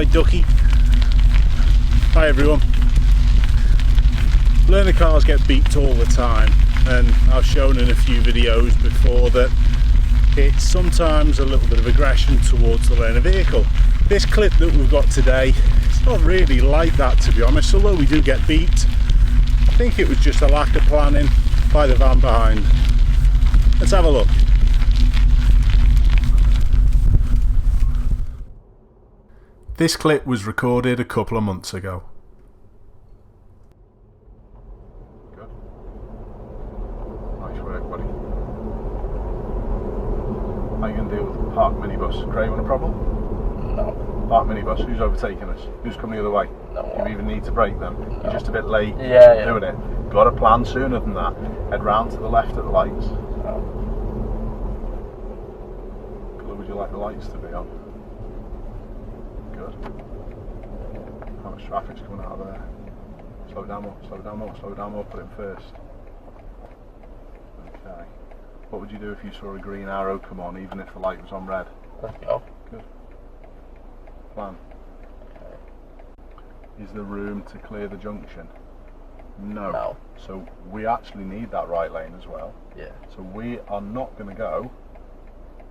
Right, ducky. Hi everyone. Learner cars get beeped all the time, and I've shown in a few videos before that it's sometimes a little bit of aggression towards the learner vehicle. This clip that we've got today, it's not really like that, to be honest, although we do get beeped. I think it was just a lack of planning by the van behind. Let's have a look. This clip was recorded a couple of months ago. Good. Nice work, buddy. How are you going to deal with the parked minibus? Craven, a problem? No. Parked minibus, who's overtaking us? Who's coming the other way? No. Do you even need to brake them? No. You're just a bit late doing it. Got a plan sooner than that. Head round to the left at the lights. No. What would you like the lights to be on? Good. How much traffic's coming out of there? Slow down more, slow down more, slow down more, put it first. Okay. What would you do if you saw a green arrow come on, even if the light was on red? Let go. Good. Plan. Is there room to clear the junction? No. No. So we actually need that right lane as well. Yeah. So we are not going to go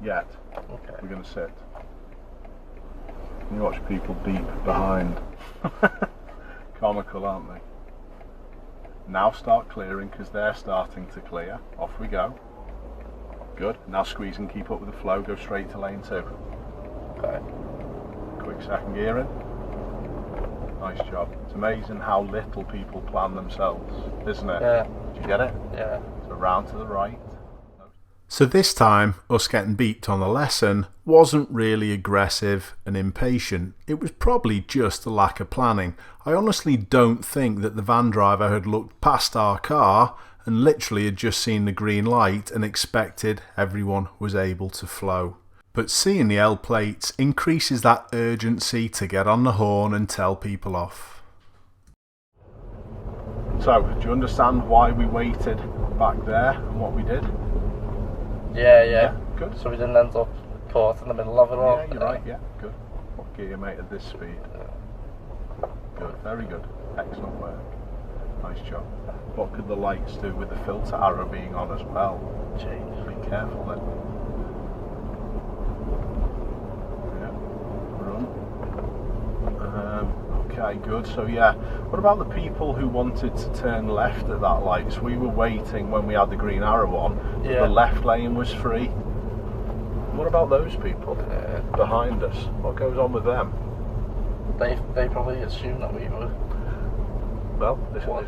yet. Okay. We're going to sit. You watch people beep behind. Comical, aren't they? Now start clearing because they're starting to clear. Off we go. Good. Now squeeze and keep up with the flow. Go straight to lane 2. Okay. Quick second gear in. Nice job. It's amazing how little people plan themselves, isn't it? Yeah. Did you get it? Yeah. So round to the right. So this time, us getting beeped on the lesson wasn't really aggressive and impatient. It was probably just a lack of planning. I honestly don't think that the van driver had looked past our car and literally had just seen the green light and expected everyone was able to flow. But seeing the L plates increases that urgency to get on the horn and tell people off. So, do you understand why we waited back there and what we did? Yeah. Good. So we didn't end up caught in the middle of it all. Yeah, you're right, yeah, good. What gear, mate, at this speed? Good, very good. Excellent work. Nice job. What could the lights do with the filter arrow being on as well? Change. Be careful then. Yeah, run. Okay, good. So yeah, what about the people who wanted to turn left at that light? So we were waiting when we had the green arrow on. Yeah. The left lane was free. What about those people behind us? What goes on with them? They probably assumed that we were. Well,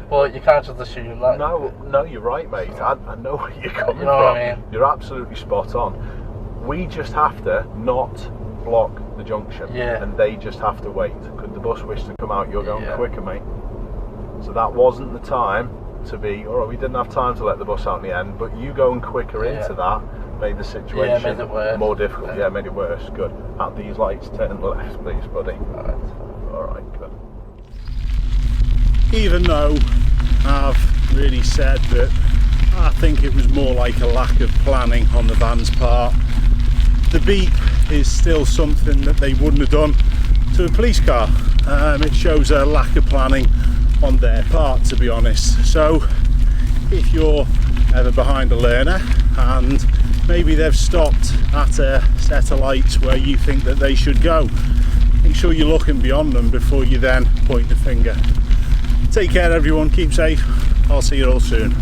But you can't just assume that. No, you're right, mate. I know where you're coming You know from. what I mean? You're absolutely spot on. We just have to not block the junction, and they just have to wait. Could the bus wish to come out? You're going quicker, mate. So that wasn't the time to be. All right, we didn't have time to let the bus out in the end, but you going quicker into that made the situation made it worse. more difficult. Yeah, made it worse. Good. At these lights, turn left, please, buddy. All right, good. Even though I've really said that I think it was more like a lack of planning on the van's part, the beep is still something that they wouldn't have done to a police car. It shows a lack of planning on their part, to be honest. So if you're ever behind a learner and maybe they've stopped at a set of lights where you think that they should go, make sure you're looking beyond them before you then point the finger. Take care everyone, keep safe, I'll see you all soon.